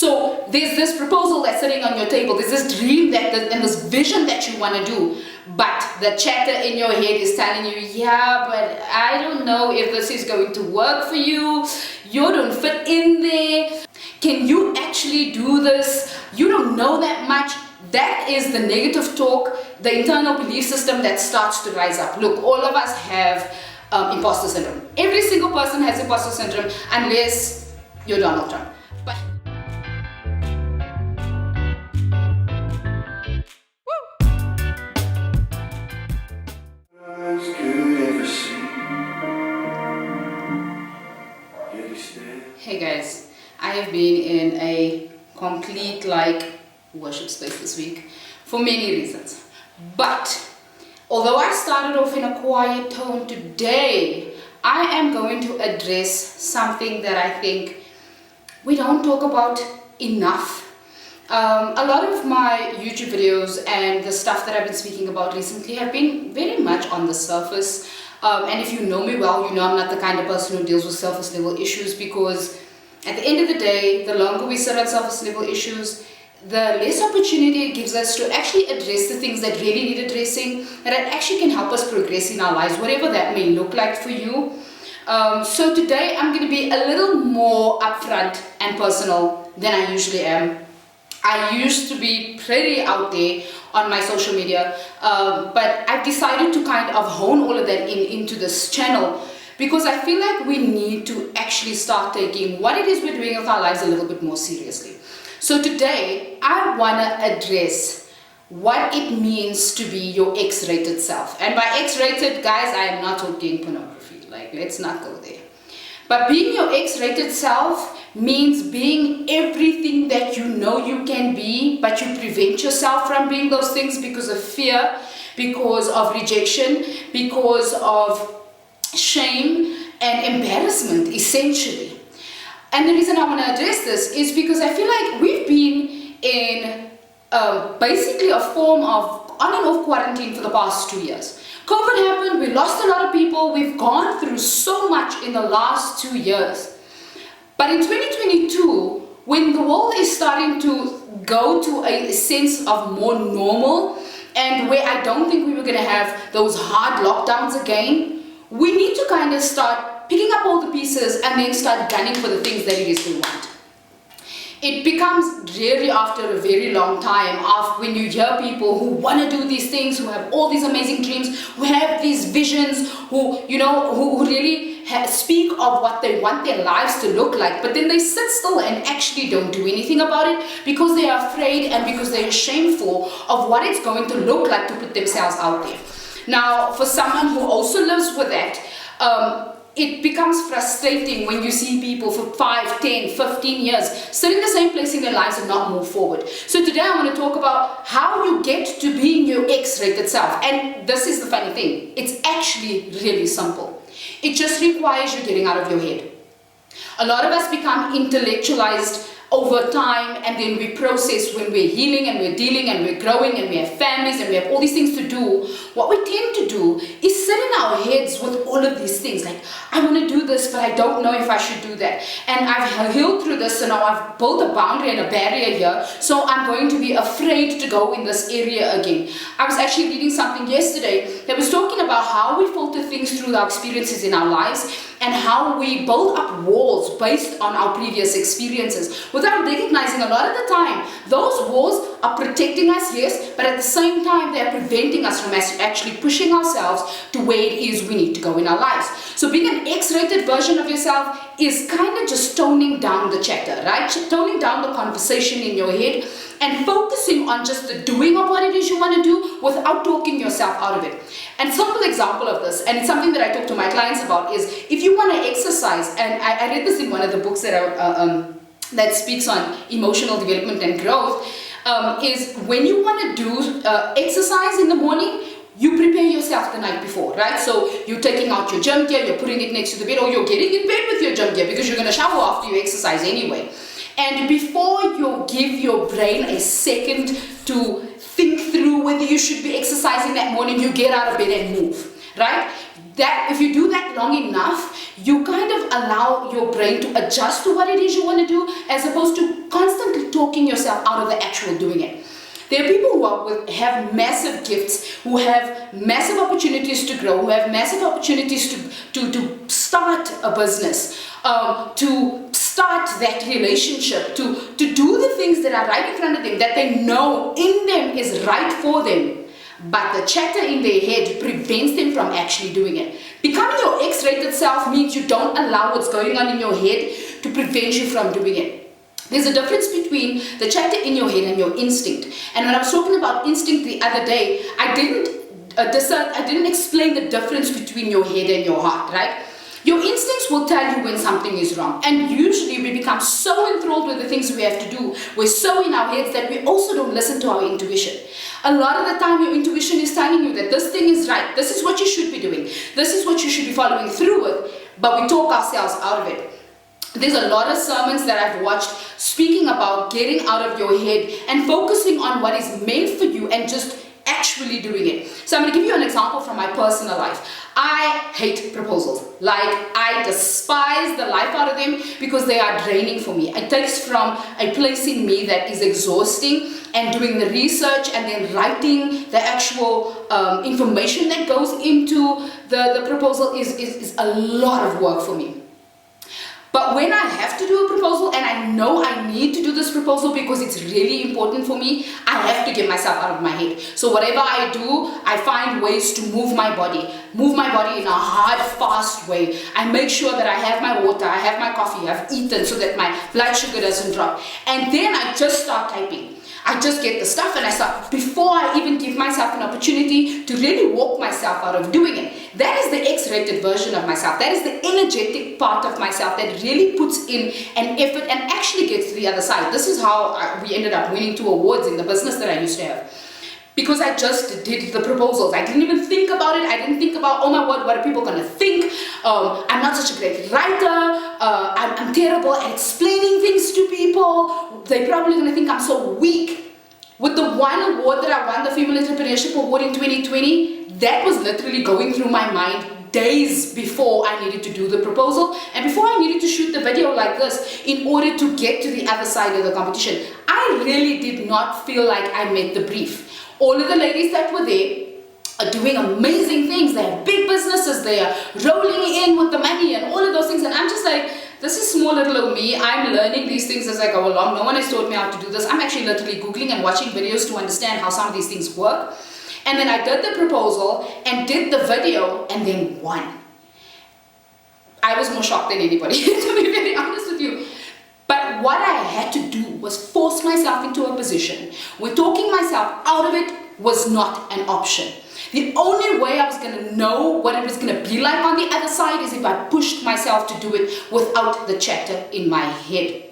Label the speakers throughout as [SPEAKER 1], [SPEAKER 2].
[SPEAKER 1] So there's this proposal that's sitting on your table, there's this dream and this vision that you want to do, but the chatter in your head is telling you, yeah, but I don't know if this is going to work for you, you don't fit in there, can you actually do this, you don't know that much. That is the negative talk, the internal belief system that starts to rise up. Look, all of us have imposter syndrome. Every single person has imposter syndrome unless you're Donald Trump. But hey guys, I have been in a complete worship space this week for many reasons. But although I started off in a quiet tone today, I am going to address something that I think we don't talk about enough. A lot of my YouTube videos and the stuff that I've been speaking about recently have been very much on the surface. And if you know me well, you know I'm not the kind of person who deals with surface level issues, because at the end of the day, the longer we sit on surface level issues, the less opportunity it gives us to actually address the things that really need addressing, that actually can help us progress in our lives, whatever that may look like for you. So today I'm going to be a little more upfront and personal than I usually am. I used to be pretty out there on my social media, but I've decided to kind of hone all of that into this channel, because I feel like we need to actually start taking what it is we're doing with our lives a little bit more seriously. So today, I want to address what it means to be your X-rated self. And by X-rated, guys, I am not talking pornography. Let's not go there. But being your X-rated self means being everything that you know you can be, but you prevent yourself from being those things because of fear, because of rejection, because of shame and embarrassment, essentially. And the reason I want to address this is because I feel like we've been in basically a form of on and off quarantine for the past 2 years. COVID happened, we lost a lot of people, we've gone through so much in the last 2 years. But in 2022, when the world is starting to go to a sense of more normal, and where I don't think we were going to have those hard lockdowns again, we need to kind of start picking up all the pieces and then start gunning for the things that it is we want. It becomes really after a very long time, when you hear people who want to do these things, who have all these amazing dreams, who have these visions, who really speak of what they want their lives to look like, but then they sit still and actually don't do anything about it because they are afraid and because they are shameful of what it's going to look like to put themselves out there. Now, for someone who also lives with that, it becomes frustrating when you see people for 5, 10, 15 years sit in the same place in their lives and not move forward. So today I want to talk about how you get to being your X-rated self. And this is the funny thing. It's actually really simple. It just requires you getting out of your head. A lot of us become intellectualized over time, and then we process when we're healing and we're dealing and we're growing and we have families and we have all these things to do. What we tend to do is sit in our heads with all of these things like, I want to do this, but I don't know if I should do that. And I've healed through this, so now I've built a boundary and a barrier here, so I'm going to be afraid to go in this area again. I was actually reading something yesterday that was talking about how we filter things through our experiences in our lives and how we build up walls based on our previous experiences without recognizing a lot of the time those walls are protecting us, yes, but at the same time they are preventing us from actually pushing ourselves to where it is we need to go in our lives. So being an X-rated version of yourself is kind of just toning down the chatter, right? Toning down the conversation in your head and focusing on just the doing of what it is you want to do without talking yourself out of it. And a simple example of this, and it's something that I talk to my clients about, is if you want to exercise, and I read this in one of the books that speaks on emotional development and growth, is when you want to do exercise in the morning, you prepare yourself the night before, right? So you're taking out your gym gear, you're putting it next to the bed, or you're getting in bed with your gym gear because you're going to shower after you exercise anyway. And before you give your brain a second to think through whether you should be exercising that morning, you get out of bed and move, right? That if you do that long enough, you kind of allow your brain to adjust to what it is you want to do, as opposed to constantly out of the actual doing it. There are people who have massive gifts, who have massive opportunities to grow, who have massive opportunities to start a business, to start that relationship, to do the things that are right in front of them, that they know in them is right for them. But the chatter in their head prevents them from actually doing it. Becoming your X-rated self means you don't allow what's going on in your head to prevent you from doing it. There's a difference between the chatter in your head and your instinct. And when I was talking about instinct the other day, I didn't explain the difference between your head and your heart, right? Your instincts will tell you when something is wrong. And usually we become so enthralled with the things we have to do. We're so in our heads that we also don't listen to our intuition. A lot of the time your intuition is telling you that this thing is right. This is what you should be doing. This is what you should be following through with. But we talk ourselves out of it. There's a lot of sermons that I've watched speaking about getting out of your head and focusing on what is meant for you and just actually doing it. So I'm going to give you an example from my personal life. I hate proposals. Like, I despise the life out of them because they are draining for me. It takes from a place in me that is exhausting, and doing the research and then writing the actual information that goes into the proposal is a lot of work for me. But when I have to do a proposal and I know I need to do this proposal because it's really important for me, I have to get myself out of my head. So whatever I do, I find ways to move my body in a hard, fast way. I make sure that I have my water, I have my coffee, I've eaten so that my blood sugar doesn't drop. And then I just start typing. I just get the stuff and I start, before I even give myself an opportunity to really walk myself out of doing it. That is the X-rated version of myself. That is the energetic part of myself that really puts in an effort and actually gets to the other side. This is how we ended up winning 2 awards in the business that I used to have. Because I just did the proposals. I didn't even think about it. I didn't think about, oh my word, what are people going to think? I'm not such a great writer. I'm terrible at explaining things to people. They're probably going to think I'm so weak. With the one award that I won, the Female Entrepreneurship Award in 2020, that was literally going through my mind days before I needed to do the proposal and before I needed to shoot the video like this in order to get to the other side of the competition. I really did not feel like I met the brief. All of the ladies that were there are doing amazing things. They have big businesses. They are rolling in with the money and all of those things. And I'm just like, this is small little old me. I'm learning these things as I go along. No one has taught me how to do this. I'm actually literally Googling and watching videos to understand how some of these things work. And then I did the proposal and did the video and then won. I was more shocked than anybody, to be very honest with you. But what I had to do was force myself into a position where talking myself out of it was not an option. The only way I was going to know what it was going to be like on the other side is if I pushed myself to do it without the chatter in my head.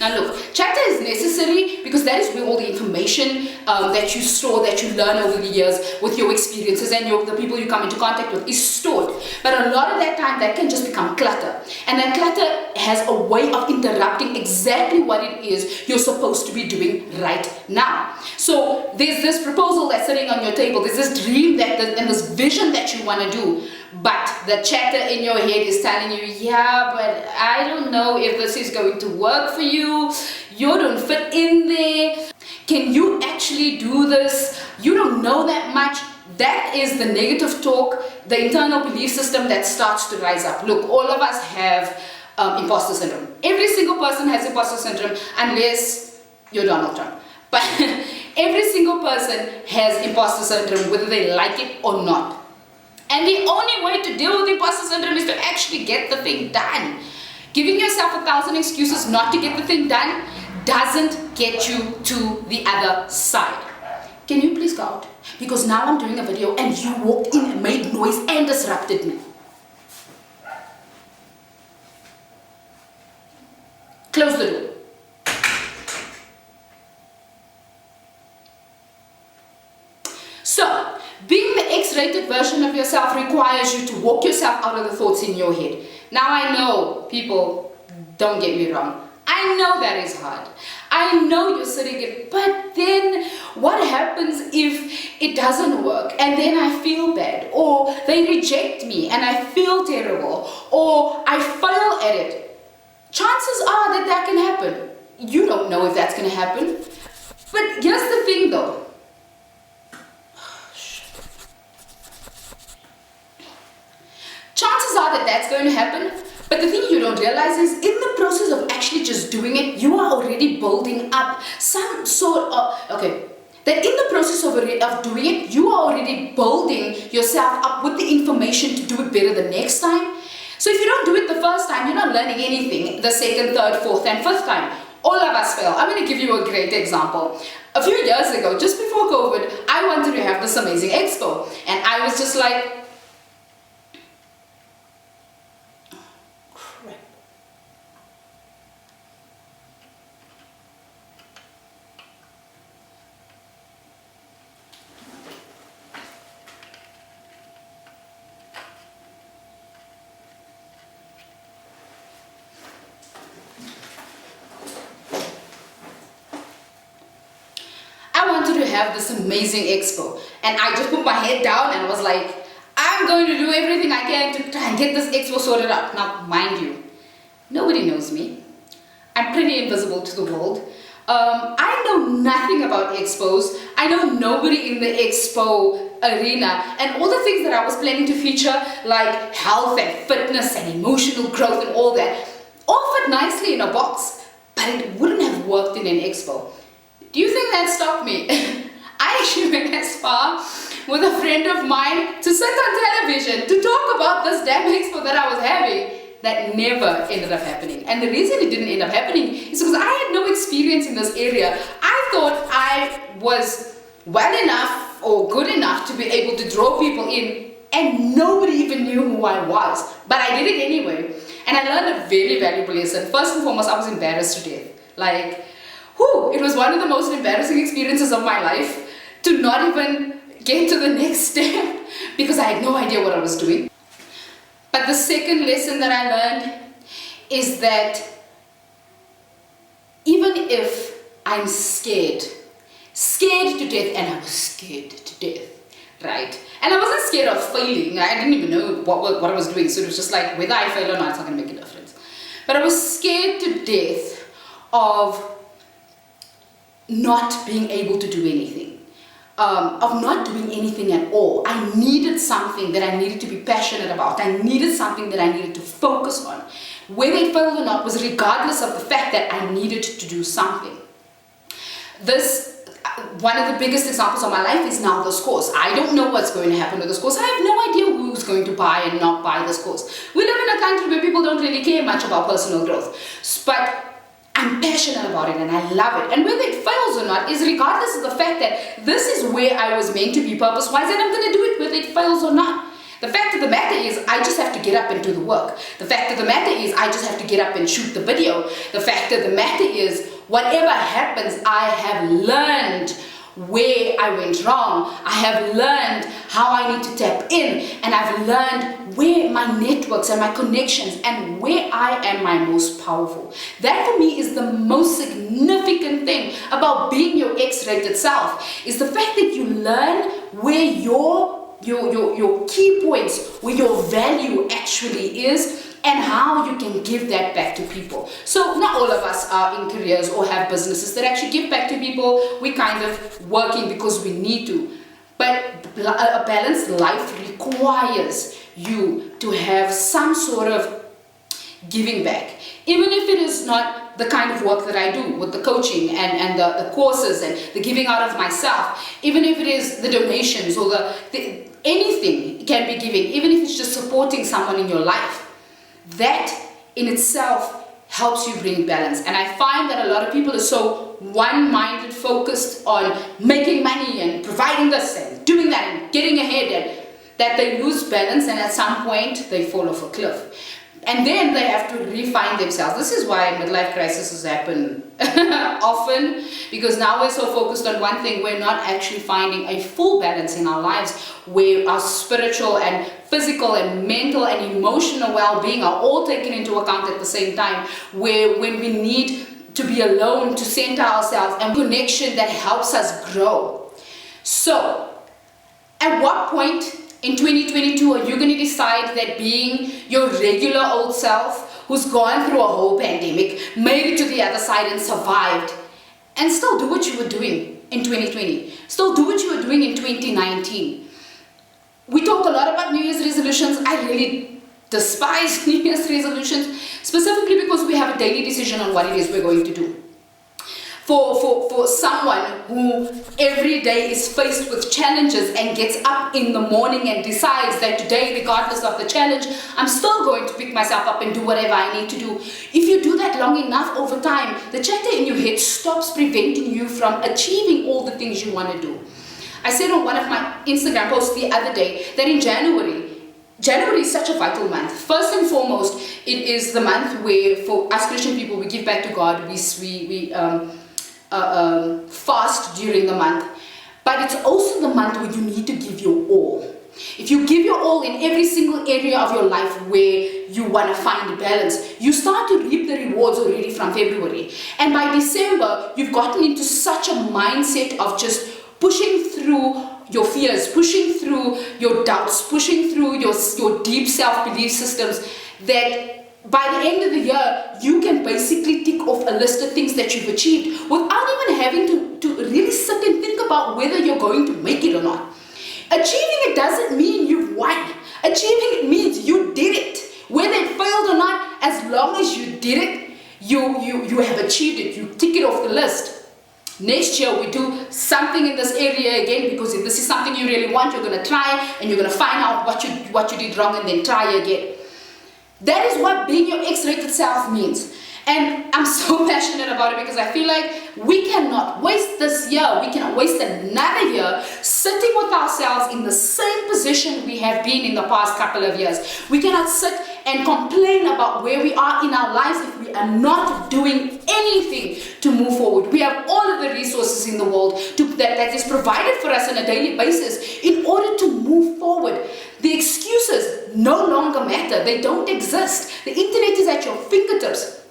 [SPEAKER 1] Now look, chatter is necessary because that is where all the information that you store, that you learn over the years with your experiences and the people you come into contact with is stored. But a lot of that time that can just become clutter. And that clutter has a way of interrupting exactly what it is you're supposed to be doing right now. So there's this proposal that's sitting on your table, there's this dream and this vision that you want to do. But the chatter in your head is telling you, yeah, but I don't know if this is going to work for you. You don't fit in there. Can you actually do this? You don't know that much. That is the negative talk, the internal belief system that starts to rise up. Look, all of us have imposter syndrome. Every single person has imposter syndrome unless you're Donald Trump. But every single person has imposter syndrome, whether they like it or not. And the only way to deal with imposter syndrome is to actually get the thing done. Giving yourself 1,000 excuses not to get the thing done doesn't get you to the other side. Can you please go out? Because now I'm doing a video and you walked in and made noise and disrupted me. Close the door. So, being the X-rated version of yourself requires you to walk yourself out of the thoughts in your head. Now I know, people, don't get me wrong. I know that is hard. I know you're sitting in, but then what happens if it doesn't work and then I feel bad, or they reject me and I feel terrible, or I fail at it? Chances are that can happen. You don't know if that's going to happen. But here's the thing though. Chances are that that's going to happen, but the thing you don't realize is in the process of actually just doing it, you are already building up some sort of, that in the process of doing it, you are already building yourself up with the information to do it better the next time. So if you don't do it the first time, you're not learning anything the second, third, fourth, and fifth time. All of us fail. I'm going to give you a great example. A few years ago, just before COVID, I wanted to have this amazing expo, and I was just like, to have this amazing expo, and I just put my head down and was like, I'm going to do everything I can to try and get this expo sorted out. Now mind you, nobody knows me. I'm pretty invisible to the world. I know nothing about expos. I know nobody in the expo arena, and all the things that I was planning to feature, like health and fitness and emotional growth and all that, all fit nicely in a box, but it wouldn't have worked in an expo. Do you think that stopped me? I actually went as far with a friend of mine to sit on television to talk about this damn expo that I was having. That never ended up happening. And the reason it didn't end up happening is because I had no experience in this area. I thought I was well enough or good enough to be able to draw people in, and nobody even knew who I was. But I did it anyway. And I learned a very valuable lesson. First and foremost, I was embarrassed to death. Like, it was one of the most embarrassing experiences of my life to not even get to the next step because I had no idea what I was doing. But the second lesson that I learned is that even if I'm scared to death, and I was scared to death, right? And I wasn't scared of failing. I didn't even know what I was doing, so it was just like, whether I fail or not, it's not going to make a difference. But I was scared to death of not being able to do anything, of not doing anything at all. I needed something that I needed to be passionate about. I needed something that I needed to focus on. Whether it failed or not was regardless of the fact that I needed to do something. One of the biggest examples of my life is now this course. I don't know what's going to happen with this course. I have no idea who's going to buy and not buy this course. We live in a country where people don't really care much about personal growth. But I'm passionate about it and I love it. And whether it fails or not is regardless of the fact that this is where I was meant to be purpose-wise, and I'm going to do it whether it fails or not. The fact of the matter is, I just have to get up and do the work. The fact of the matter is, I just have to get up and shoot the video. The fact of the matter is, whatever happens, I have learned where I went wrong. I have learned how I need to tap in, and I've learned where my networks and my connections and where I am my most powerful. That for me is the most significant thing about being your X-rated self, is the fact that you learn where your key points, where your value actually is, and how you can give that back to people. So not all of us are in careers or have businesses that actually give back to people. We're kind of working because we need to. But a balanced life requires you to have some sort of giving back. Even if it is not the kind of work that I do with the coaching and the courses and the giving out of myself, even if it is the donations or anything can be giving, even if it's just supporting someone in your life, that in itself helps you bring balance. And I find that a lot of people are so one-minded, focused on making money and providing this and doing that and getting ahead, and that they lose balance, and at some point they fall off a cliff. And then they have to refine themselves. This is why midlife crises happen often, because now we're so focused on one thing, we're not actually finding a full balance in our lives, where our spiritual and physical and mental and emotional well-being are all taken into account at the same time, where when we need to be alone to center ourselves and connection that helps us grow. So, at what point in 2022 are you going to decide that being your regular old self, who's gone through a whole pandemic, made it to the other side and survived, and still do what you were doing in 2020. Still do what you were doing in 2019. We talk a lot about New Year's resolutions. I really despise New Year's resolutions, specifically because we have a daily decision on what it is we're going to do. For someone who every day is faced with challenges and gets up in the morning and decides that today, regardless of the challenge, I'm still going to pick myself up and do whatever I need to do. If you do that long enough over time, the chatter in your head stops preventing you from achieving all the things you want to do. I said on one of my Instagram posts the other day that in January is such a vital month. First and foremost, it is the month where for us Christian people, we give back to God, we fast during the month, but it's also the month where you need to give your all. If you give your all in every single area of your life where you want to find balance, you start to reap the rewards already from February. And by December, you've gotten into such a mindset of just pushing through your fears, pushing through your doubts, pushing through your deep self-belief systems, that by the end of the year, you can basically tick off a list of things that you've achieved without even having to really sit and think about whether you're going to make it or not. Achieving it doesn't mean you've won. Achieving it means you did it. Whether it failed or not, as long as you did it, you have achieved it. You tick it off the list. Next year, we do something in this area again, because if this is something you really want, you're going to try and you're going to find out what you did wrong and then try again. That is what being your X-rated self means. And I'm so passionate about it because I feel like we cannot waste this year, we cannot waste another year sitting with ourselves in the same position we have been in the past couple of years. We cannot sit and complain about where we are in our lives if we are not doing anything to move forward. We have all of the resources in the world that is provided for us on a daily basis in order to move forward. The excuses no longer matter. They don't exist. The internet is at your fingertips.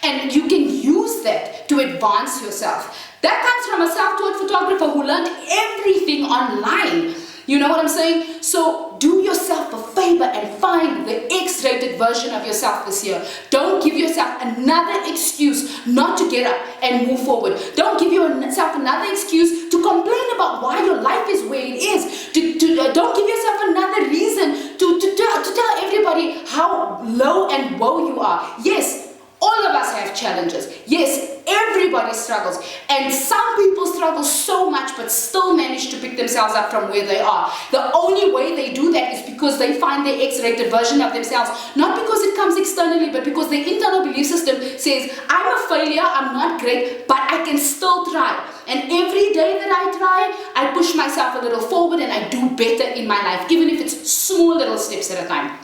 [SPEAKER 1] And you can use that to advance yourself. That comes from a self-taught photographer who learned everything online. You know what I'm saying? So do yourself a favor and find the X-rated version of yourself this year. Don't give yourself another excuse not to get up and move forward. Don't give yourself another excuse to complain about why your life is where it is. Don't give yourself another reason to tell everybody how low and woe you are. Yes, all of us have challenges. Yes, everybody struggles. And some people struggle so much but still manage to pick themselves up from where they are. The only way they do that is because they find their X-rated version of themselves. Not because it comes externally, but because their internal belief system says, I'm a failure, I'm not great, but I can still try. And every day that I try, I push myself a little forward and I do better in my life, even if it's small little steps at a time.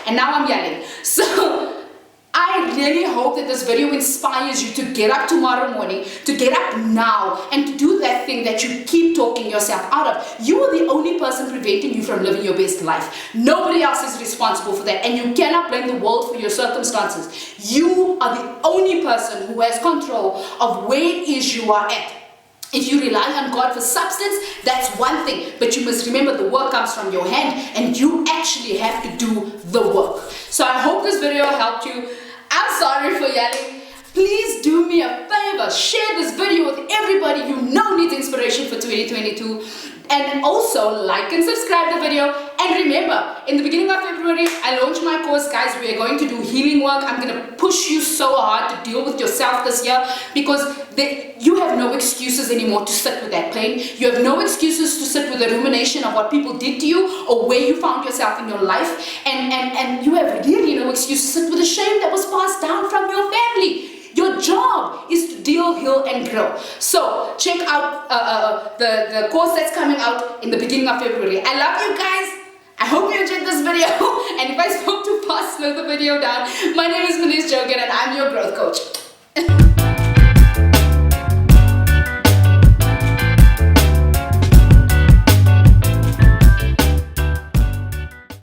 [SPEAKER 1] And now I'm yelling. So I really hope that this video inspires you to get up tomorrow morning, to get up now, and to do that thing that you keep talking yourself out of. You are the only person preventing you from living your best life. Nobody else is responsible for that, and you cannot blame the world for your circumstances. You are the only person who has control of where it is you are at. If you rely on God for substance, that's one thing. But you must remember the work comes from your hand and you actually have to do the work. So I hope this video helped you. I'm sorry for yelling. Please do me a favor. Share this video with everybody you know needs inspiration for 2022. And also like and subscribe the video. And remember, in the beginning of February, I launched my course, guys. We are going to do healing work. I'm going to push you so hard to deal with yourself this year because you have no excuses anymore to sit with that pain. You have no excuses to sit with the rumination of what people did to you or where you found yourself in your life. And you have really no excuse to sit with the shame that was passed down from your family. Your job is to deal, heal, and grow. So check out the course that's coming out in the beginning of February. I love you guys. I hope you enjoyed this video. And if I spoke too fast, slow the video down. My name is Melis Jogan and I'm your growth coach.